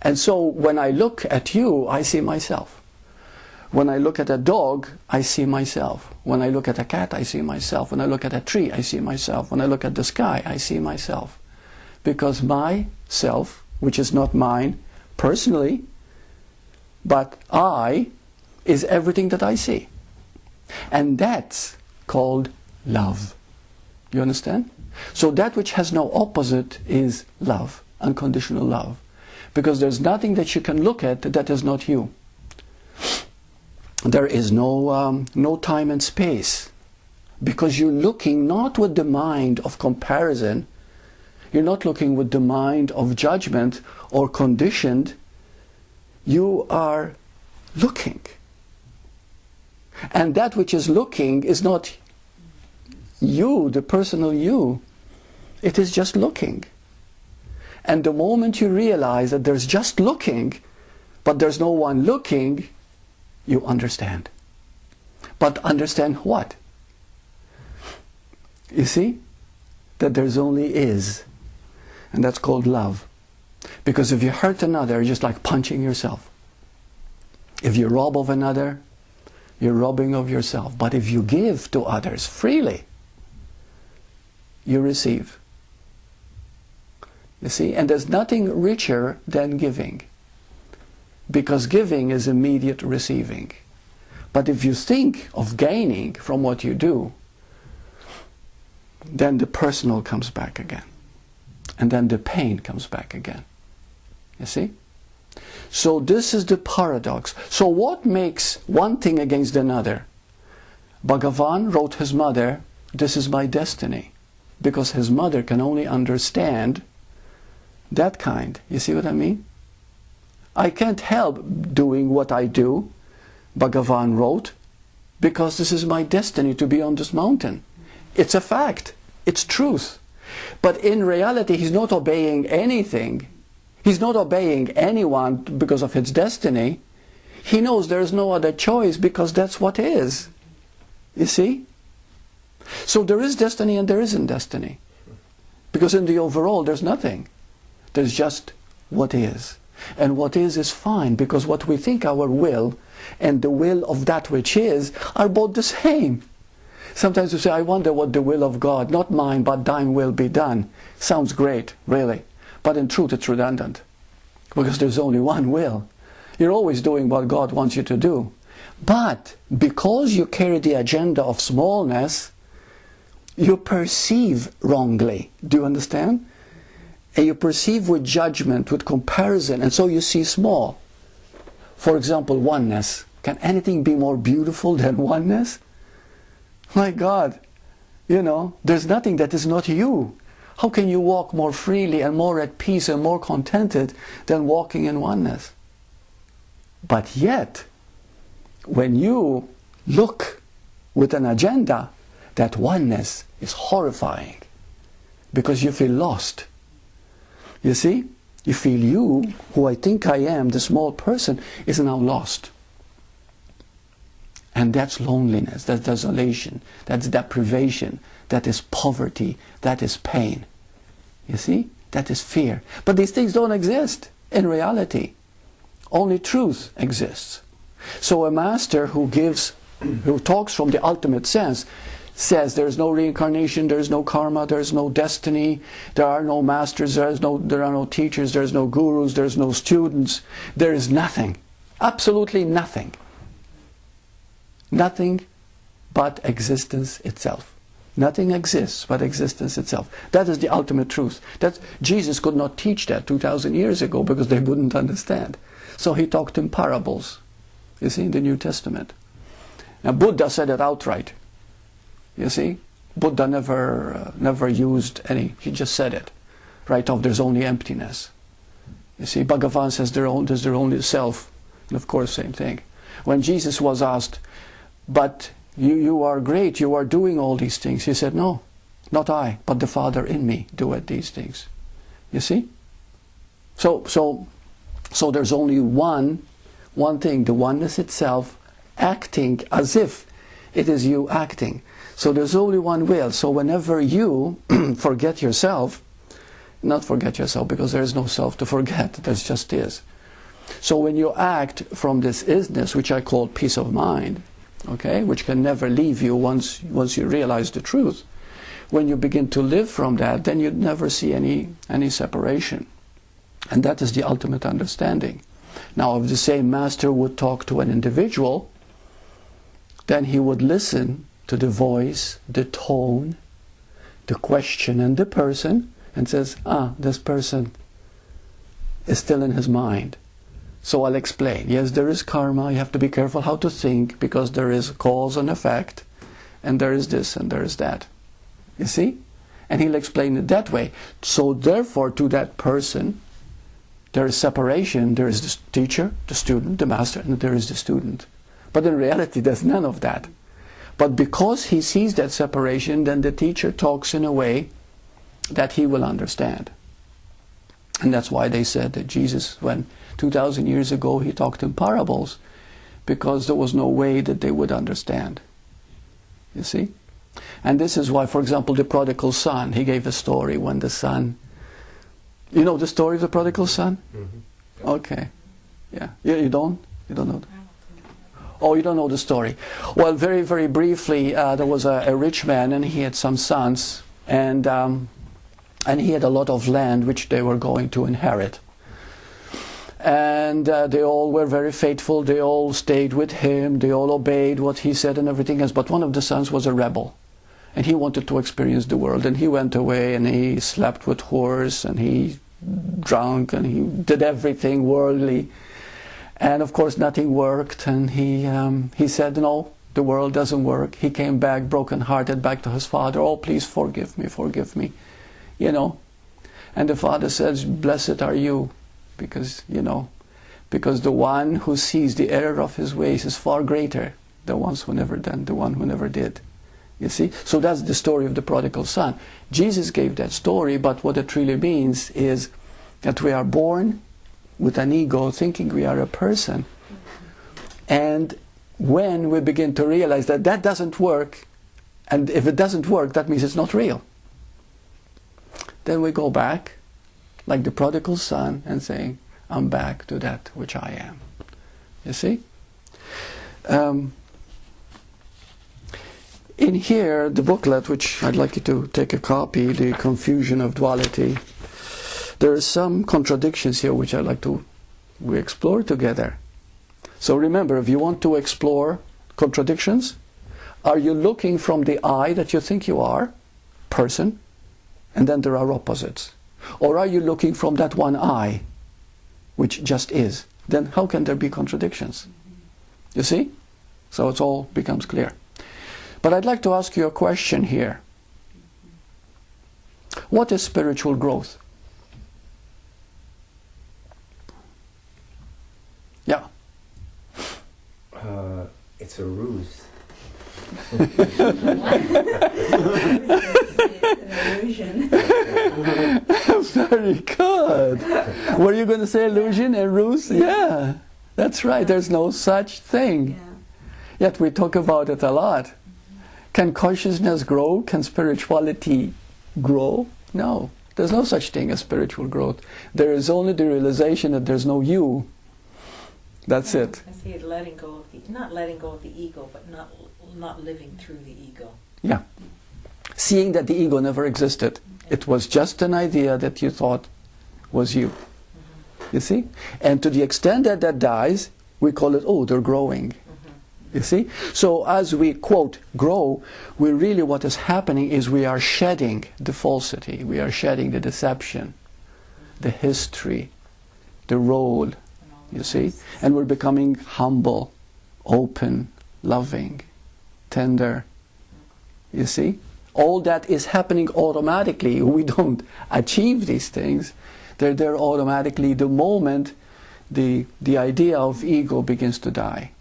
And so when I look at you, I see myself. When I look at a dog, I see myself. When I look at a cat, I see myself. When I look at a tree, I see myself. When I look at the sky, I see myself. Because myself, which is not mine personally, but I, is everything that I see. And that's called love. You understand? So that which has no opposite is love, unconditional love. Because there's nothing that you can look at that is not you. There is no time and space. Because you're looking not with the mind of comparison, you're not looking with the mind of judgment or conditioned, you are looking. And that which is looking is not you, the personal you. It is just looking. And the moment you realize that there's just looking, but there's no one looking, you understand. But understand what? You see? That there's only is. And that's called love. Because if you hurt another, you're just like punching yourself. If you rob of another, you're robbing of yourself. But if you give to others freely, you receive. You see? And there's nothing richer than giving. Because giving is immediate receiving. But if you think of gaining from what you do, then the personal comes back again. And then the pain comes back again. You see? So this is the paradox. So what makes one thing against another? Bhagavan wrote his mother, "This is my destiny." Because his mother can only understand that kind. You see what I mean? I can't help doing what I do, Bhagavan wrote, because this is my destiny to be on this mountain. It's a fact. It's truth. But in reality, he's not obeying anything. He's not obeying anyone because of his destiny. He knows there's no other choice because that's what is. You see? So there is destiny and there isn't destiny. Because in the overall, there's nothing. There's just what is. And what is fine, because what we think our will and the will of that which is are both the same. Sometimes we say, I wonder what the will of God, not mine, but thine will be done. Sounds great, really. But in truth, it's redundant. Because there's only one will. You're always doing what God wants you to do. But because you carry the agenda of smallness, you perceive wrongly. Do you understand? And you perceive with judgment, with comparison, and so you see small. For example, oneness. Can anything be more beautiful than oneness? My God, you know, there's nothing that is not you. How can you walk more freely and more at peace and more contented than walking in oneness? But yet, when you look with an agenda, that oneness is horrifying because you feel lost. You see? You feel you, who I think I am, the small person, is now lost. And that's loneliness, that's desolation, that's deprivation, that is poverty, that is pain. You see? That is fear. But these things don't exist in reality. Only truth exists. So a master who talks from the ultimate sense, says there's no reincarnation, there's no karma, there's no destiny, there are no masters, there are no teachers, there's no gurus, there's no students, there is nothing. Absolutely nothing. Nothing but existence itself. Nothing exists but existence itself. That is the ultimate truth. Jesus could not teach that 2,000 years ago because they wouldn't understand. So he talked in parables, you see, in the New Testament. And Buddha said it outright. You see, Buddha never used any. He just said it right off. There's only emptiness. You see, Bhagavan says there's their only self, and of course, same thing. When Jesus was asked, "But you are great. You are doing all these things," he said, "No, not I, but the Father in me doeth these things." You see. So there's only one thing: the oneness itself, acting as if it is you acting. So there's only one will. So whenever you forget yourself Not forget yourself, because there is no self to forget. That just is. So when you act from this isness, which I call peace of mind, okay, which can never leave you once you realize the truth, when you begin to live from that, then you never see any separation. And that is the ultimate understanding. Now, if the same master would talk to an individual, then he would listen to the voice, the tone, the question, and the person, and says, this person is still in his mind. So I'll explain. Yes, there is karma. You have to be careful how to think, because there is cause and effect, and there is this and there is that. You see? And he'll explain it that way. So therefore, to that person, there is separation. There is the teacher, the student, the master, and there is the student. But in reality, there's none of that. But because he sees that separation, then the teacher talks in a way that he will understand. And that's why they said that Jesus, when 2,000 years ago he talked in parables, because there was no way that they would understand. You see? And this is why, for example, the Prodigal Son, he gave a story when the son... You know the story of the Prodigal Son? Mm-hmm. Okay. Yeah. You don't? You don't know? Oh, you don't know the story. Well, very, very briefly, there was a rich man, and he had some sons, and he had a lot of land which they were going to inherit. And they all were very faithful. They all stayed with him. They all obeyed what he said and everything else. But one of the sons was a rebel, and he wanted to experience the world. And he went away, and he slept with whores, and he drank, and he did everything worldly. And of course nothing worked, and he said, no, the world doesn't work. He came back broken-hearted back to his father. Oh, please forgive me, you know. And the father says, blessed are you, because, you know, because the one who sees the error of his ways is far greater than the one who never did. You see? So that's the story of the prodigal son. Jesus gave that story, but what it really means is that we are born with an ego, thinking we are a person. And when we begin to realize that that doesn't work, and if it doesn't work, that means it's not real, then we go back, like the prodigal son, and saying, I'm back to that which I am. You see? In here, the booklet, which I'd like you to take a copy, The Confusion of Duality, there are some contradictions here which I'd like we explore together. So remember, if you want to explore contradictions, are you looking from the I that you think you are, person, and then there are opposites? Or are you looking from that one I, which just is? Then how can there be contradictions? You see? So it all becomes clear. But I'd like to ask you a question here. What is spiritual growth? Yeah. It's a ruse. Very good. Were you going to say illusion and ruse? Yeah, that's right. There's no such thing. Yeah. Yet we talk about it a lot. Can consciousness grow? Can spirituality grow? No. There's no such thing as spiritual growth. There is only the realization that there's no you. That's it. I see it letting go of not letting go of the ego, but not living through the ego. Yeah. Seeing that the ego never existed. It was just an idea that you thought was you. Mm-hmm. You see? And to the extent that that dies, we call it, oh, they're growing. Mm-hmm. You see? So as we, quote, grow, what is happening is we are shedding the falsity. We are shedding the deception, the history, the role. You see? And we're becoming humble, open, loving, tender. You see? All that is happening automatically. We don't achieve these things. They're there automatically the moment the idea of ego begins to die.